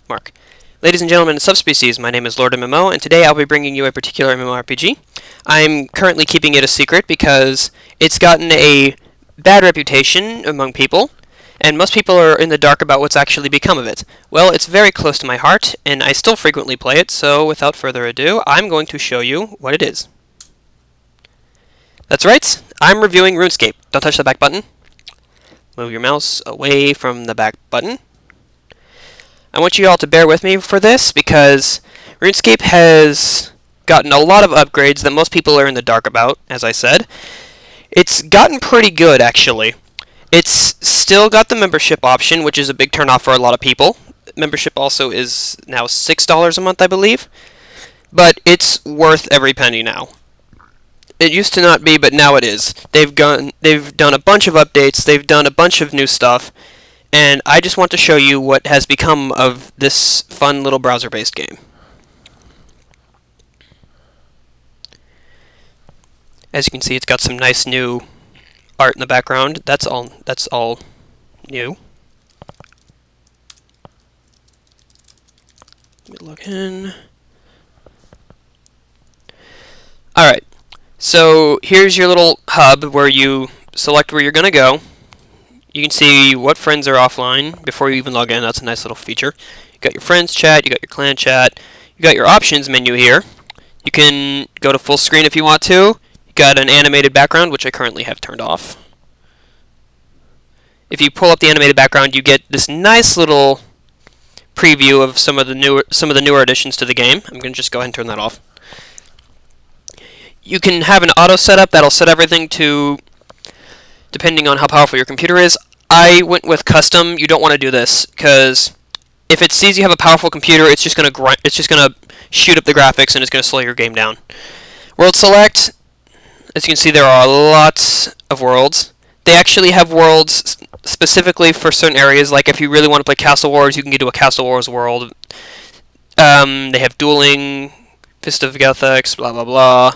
Mark. Ladies and gentlemen and subspecies, my name is LordMMO, and today I'll be bringing you a particular MMORPG. I'm currently keeping it a secret because it's gotten a bad reputation among people, and most people are in the dark about what's actually become of it. Well, it's very close to my heart, and I still frequently play it, so without further ado, I'm going to show you what it is. That's right, I'm reviewing RuneScape. Don't touch the back button. Move your mouse away from the back button. I want you all to bear with me for this because RuneScape has gotten a lot of upgrades that most people are in the dark about, as I said. It's gotten pretty good, actually. It's still got the membership option, which is a big turnoff for a lot of people. Membership also is now $6 a month, I believe. But it's worth every penny now. It used to not be, but now it is. They've done a bunch of updates, they've done a bunch of new stuff, and I just want to show you what has become of this fun little browser-based game. As you can see, it's got some nice new art in the background. That's all new. Let me log in. Alright. So here's your little hub where you select where you're going to go. You can see what friends are offline before you even log in. That's a nice little feature. You got your friends chat, you got your clan chat, you got your options menu here. You can go to full screen if you want to. You got an animated background, which I currently have turned off. If you pull up the animated background, you get this nice little preview of some of the newer additions to the game. I'm going to just go ahead and turn that off. You can have an auto setup that'll set everything to depending on how powerful your computer is. I went with custom. You don't want to do this because if it sees you have a powerful computer, it's just gonna shoot up the graphics and it's gonna slow your game down. World select. As you can see, there are lots of worlds. They actually have worlds specifically for certain areas. Like if you really want to play Castle Wars, you can get to a Castle Wars world. They have dueling, Fist of Gethics, blah blah blah.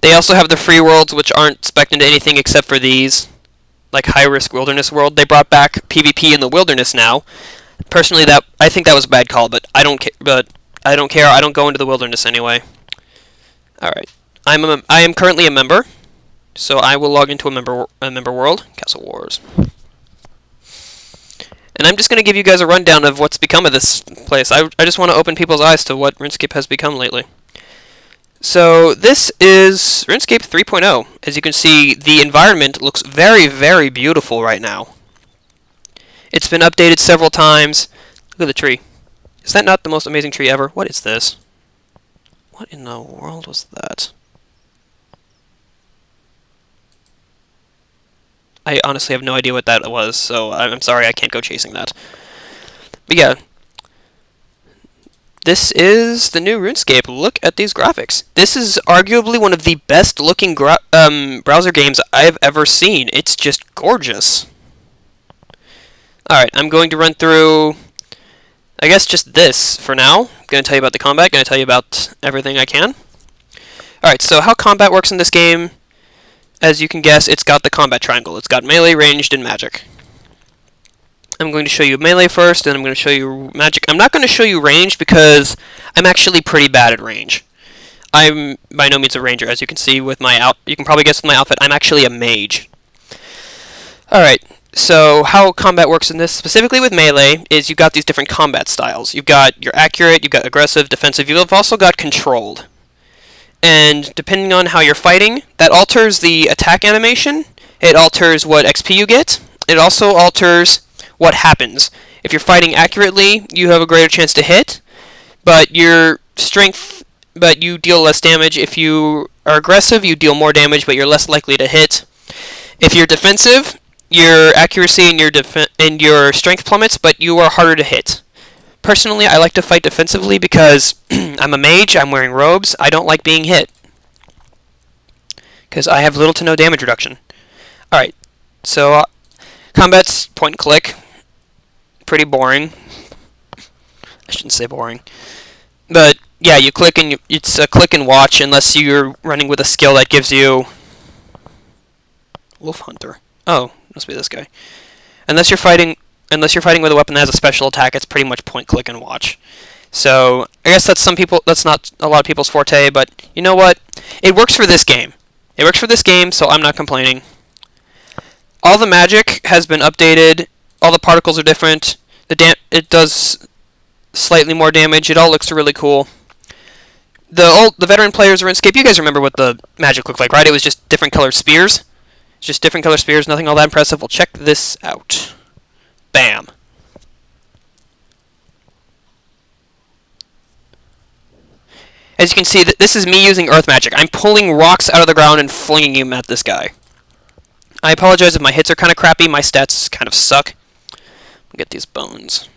They also have the free worlds, which aren't spec'd into anything except for these, like High Risk Wilderness World. They brought back PvP in the wilderness now. Personally, I think that was a bad call, but I don't care. I don't go into the wilderness anyway. All right, I am currently a member, so I will log into a member world, Castle Wars, and I'm just going to give you guys a rundown of what's become of this place. I just want to open people's eyes to what RuneScape has become lately. So this is RuneScape 3.0. As you can see, the environment looks very, very beautiful right now. It's been updated several times. Look at the tree. Is that not the most amazing tree ever? What is this? What in the world was that? I honestly have no idea what that was, so I'm sorry I can't go chasing that. But yeah. This is the new RuneScape. Look at these graphics. This is arguably one of the best looking browser games I've ever seen. It's just gorgeous. Alright, I'm going to run through, I guess, just this for now. I'm going to tell you about the combat, going to tell you about everything I can. Alright, so how combat works in this game, as you can guess, it's got the combat triangle. It's got melee, ranged, and magic. I'm going to show you melee first, and I'm going to show you magic. I'm not going to show you range because I'm actually pretty bad at range. I'm by no means a ranger, as you can see with my you can probably guess with my outfit, I'm actually a mage. Alright, so how combat works in this, specifically with melee, is you've got these different combat styles. You've got your accurate, you've got aggressive, defensive, you've also got controlled. And depending on how you're fighting, that alters the attack animation, it alters what XP you get, it also alters what happens. If you're fighting accurately, you have a greater chance to hit, but you deal less damage. If you are aggressive, you deal more damage, but you're less likely to hit. If you're defensive, your accuracy and your strength plummets, but you are harder to hit. Personally, I like to fight defensively because I'm a mage, I'm wearing robes, I don't like being hit, because I have little to no damage reduction. Alright, so combat's point and click. Pretty boring. I shouldn't say boring. But yeah, you click and it's a click and watch unless you're running with a skill that gives you Wolf Hunter. Oh, must be this guy. Unless you're fighting unless you're fighting with a weapon that has a special attack, it's pretty much point, click, and watch. So I guess that's not a lot of people's forte, but you know what? It works for this game. It works for this game, so I'm not complaining. All the magic has been updated. All the particles are different. It does slightly more damage. It all looks really cool. The veteran players of RuneScape, you guys remember what the magic looked like, right? It was just different colored spears. Just different colored spears, nothing all that impressive. Well, check this out. Bam. As you can see, this is me using earth magic. I'm pulling rocks out of the ground and flinging them at this guy. I apologize if my hits are kind of crappy. My stats kind of suck. Get these bones.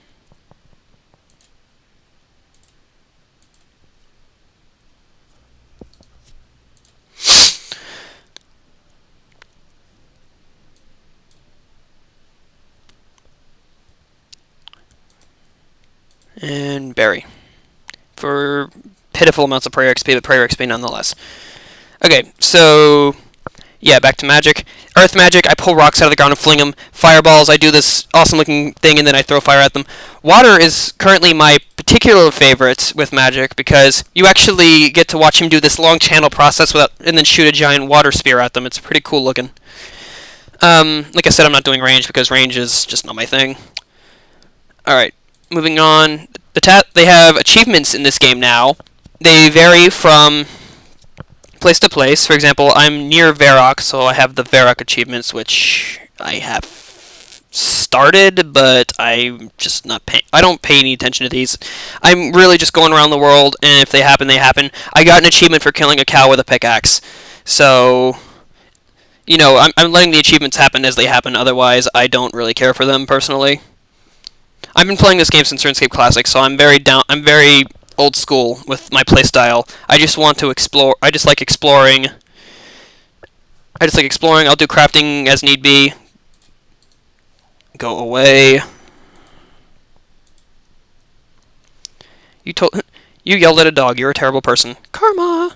And berry. For pitiful amounts of prayer XP, but prayer XP nonetheless. Okay, so yeah, back to magic. Earth magic, I pull rocks out of the ground and fling them. Fireballs, I do this awesome looking thing and then I throw fire at them. Water is currently my particular favorite with magic because you actually get to watch him do this long channel process and then shoot a giant water spear at them. It's pretty cool looking. Like I said, I'm not doing range because range is just not my thing. Alright, moving on. They have achievements in this game now. They vary from place to place. For example, I'm near Varrock, so I have the Varrock achievements, which I have started, but I'm just not paying. I don't pay any attention to these. I'm really just going around the world, and if they happen, they happen. I got an achievement for killing a cow with a pickaxe, so you know, I'm letting the achievements happen as they happen. Otherwise, I don't really care for them personally. I've been playing this game since RuneScape Classic, so I'm very old school with my playstyle. I just want to explore. I just like exploring. I'll do crafting as need be. Go away. You yelled at a dog. You're a terrible person. Karma.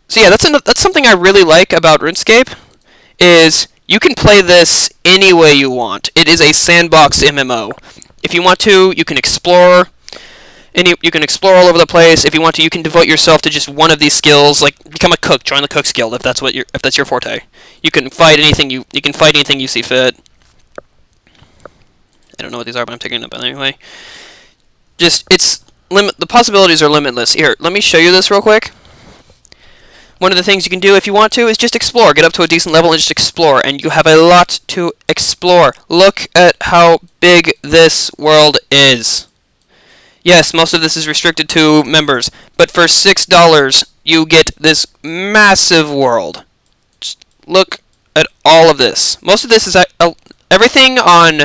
So yeah, that's something I really like about RuneScape. Is you can play this any way you want. It is a sandbox MMO. If you want to, you can explore. And you can explore all over the place. If you want to, you can devote yourself to just one of these skills, like become a cook, join the Cook's Guild if that's your forte. You can fight anything you see fit. I don't know what these are, but I'm taking them up anyway. The possibilities are limitless. Here, let me show you this real quick. One of the things you can do if you want to is just explore. Get up to a decent level and just explore, and you have a lot to explore. Look at how big this world is. Yes, most of this is restricted to members, but for $6, you get this massive world. Just look at all of this. Most of this is everything on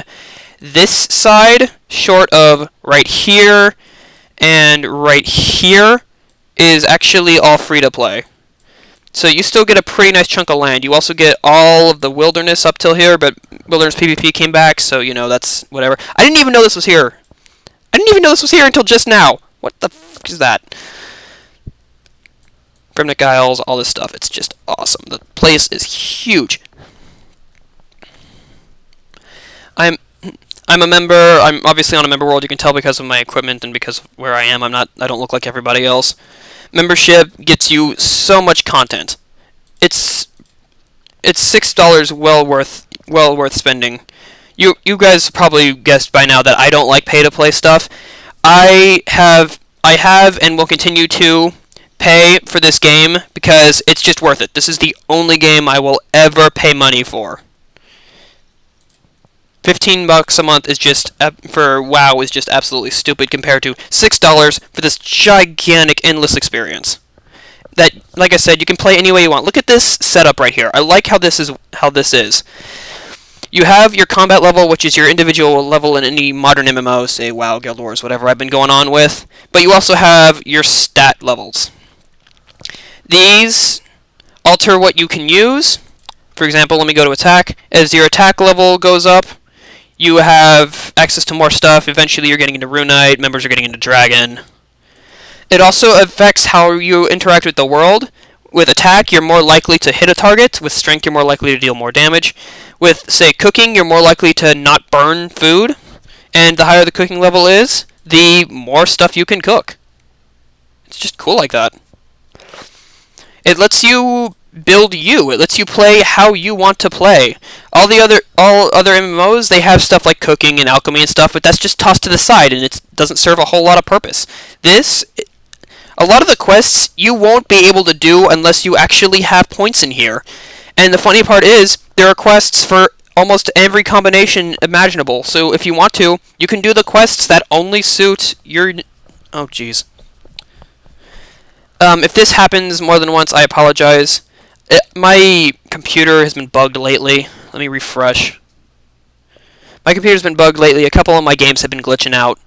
this side, short of right here and right here, is actually all free to play. So you still get a pretty nice chunk of land. You also get all of the wilderness up till here, but wilderness PvP came back, so you know, that's whatever. I didn't even know this was here. I didn't even know this was here until just now. What the fuck is that? Brimnick Isles, all this stuff. It's just awesome. The place is huge. I'm a member. I'm obviously on a member world. You can tell because of my equipment and because of where I am. I don't look like everybody else. Membership gets you so much content. It's $6 well worth spending. You guys probably guessed by now that I don't like pay-to-play stuff. I have and will continue to pay for this game because it's just worth it. This is the only game I will ever pay money for. $15 a month is just for WoW is just absolutely stupid compared to $6 for this gigantic endless experience. That, like I said, you can play any way you want. Look at this setup right here. I like how this is. You have your combat level, which is your individual level in any modern MMO, say WoW, Guild Wars, whatever I've been going on with. But you also have your stat levels. These alter what you can use. For example, let me go to attack. As your attack level goes up, you have access to more stuff. Eventually you're getting into Rune Knight, members are getting into Dragon. It also affects how you interact with the world. With attack, you're more likely to hit a target. With strength, you're more likely to deal more damage. With, say, cooking, you're more likely to not burn food, and the higher the cooking level is, the more stuff you can cook. It's just cool like that. It lets you build you. It lets you play how you want to play. All other MMOs, they have stuff like cooking and alchemy and stuff, but that's just tossed to the side, and it doesn't serve a whole lot of purpose. A lot of the quests you won't be able to do unless you actually have points in here. And the funny part is, there are quests for almost every combination imaginable. So if you want to, you can do the quests that only suit your... Oh, jeez. If this happens more than once, I apologize. My computer has been bugged lately. Let me refresh. My computer's been bugged lately. A couple of my games have been glitching out.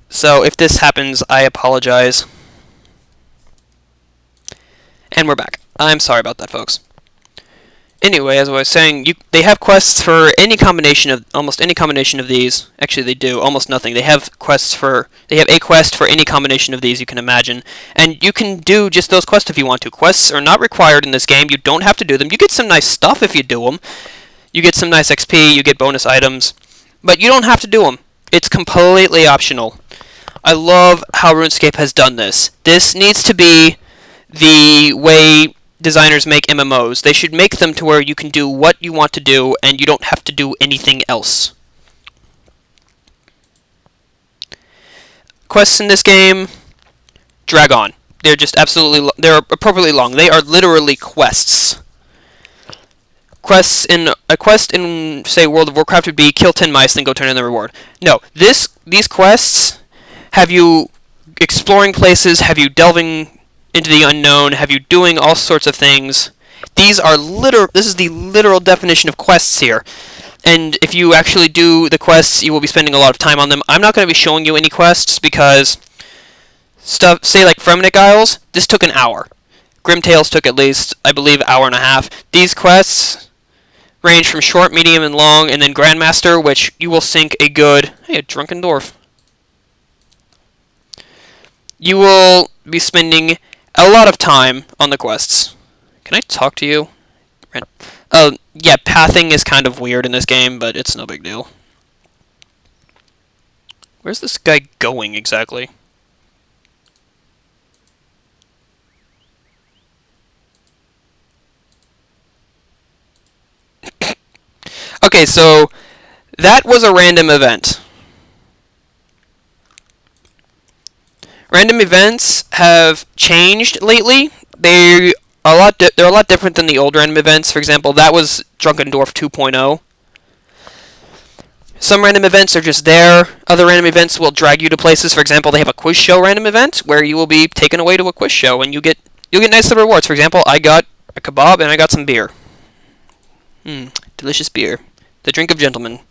So if this happens, I apologize. And we're back. I'm sorry about that, folks. Anyway, as I was saying, they have quests for any combination of almost any combination of these. Actually, they do almost nothing. They have a quest for any combination of these you can imagine, and you can do just those quests if you want to. Quests are not required in this game. You don't have to do them. You get some nice stuff if you do them. You get some nice XP. You get bonus items, but you don't have to do them. It's completely optional. I love how RuneScape has done this. This needs to be the way designers make MMOs. They should make them to where you can do what you want to do and you don't have to do anything else. Quests in this game drag on. They're just absolutely they're appropriately long. They are literally quests. A quest in say World of Warcraft would be kill 10 mice then go turn in the reward. No, these quests have you exploring places, have you delving into the unknown, have you doing all sorts of things. This is the literal definition of quests here. And if you actually do the quests, you will be spending a lot of time on them. I'm not going to be showing you any quests because stuff, say like Fremenic Isles, this took an hour. Grimtales took at least, I believe, an hour and a half. These quests range from short, medium, and long, and then Grandmaster, which you will sink a good... Hey, a drunken dwarf. You will be spending a lot of time on the quests. Can I talk to you? Yeah, pathing is kind of weird in this game, but it's no big deal. Where's this guy going exactly? Okay, so that was a random event. Random events have changed lately. They're a lot different than the old random events. For example, that was Drunken Dwarf 2.0. Some random events are just there. Other random events will drag you to places. For example, they have a quiz show random event where you will be taken away to a quiz show and you'll get nice little rewards. For example, I got a kebab and I got some beer. Delicious beer. The drink of gentlemen.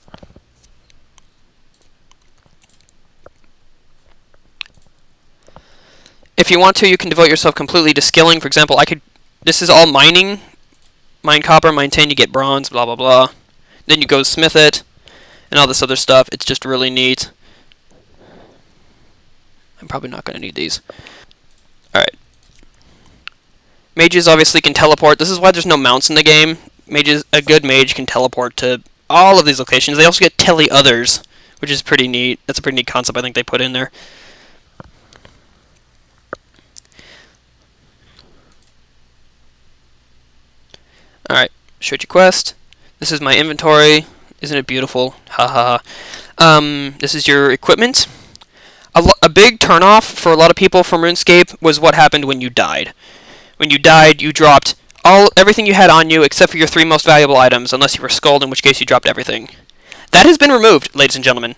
If you want to, you can devote yourself completely to skilling. For example, this is all mining. Mine copper, mine tin, you get bronze, blah, blah, blah. Then you go smith it, and all this other stuff. It's just really neat. I'm probably not going to need these. Alright. Mages obviously can teleport. This is why there's no mounts in the game. A good mage can teleport to all of these locations. They also get tele others, which is pretty neat. That's a pretty neat concept I think they put in there. Alright, showed you quest. This is my inventory. Isn't it beautiful? Ha ha. This is your equipment. A big turnoff for a lot of people from RuneScape was what happened when you died. When you died, you dropped everything you had on you except for your 3 most valuable items, unless you were skulled, in which case you dropped everything. That has been removed, ladies and gentlemen.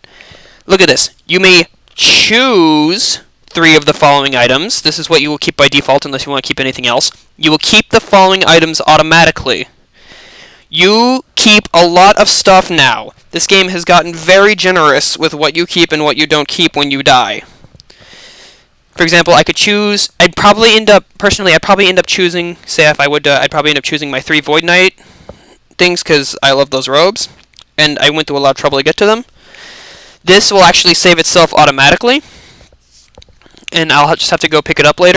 Look at this. You may choose 3 of the following items. This is what you will keep by default unless you want to keep anything else. You will keep the following items automatically. You keep a lot of stuff now. This game has gotten very generous with what you keep and what you don't keep when you die. For example, I could choose... I'd probably end up choosing... Say if I would, I'd probably end up choosing my 3 Void Knight things because I love those robes. And I went through a lot of trouble to get to them. This will actually save itself automatically. And I'll just have to go pick it up later.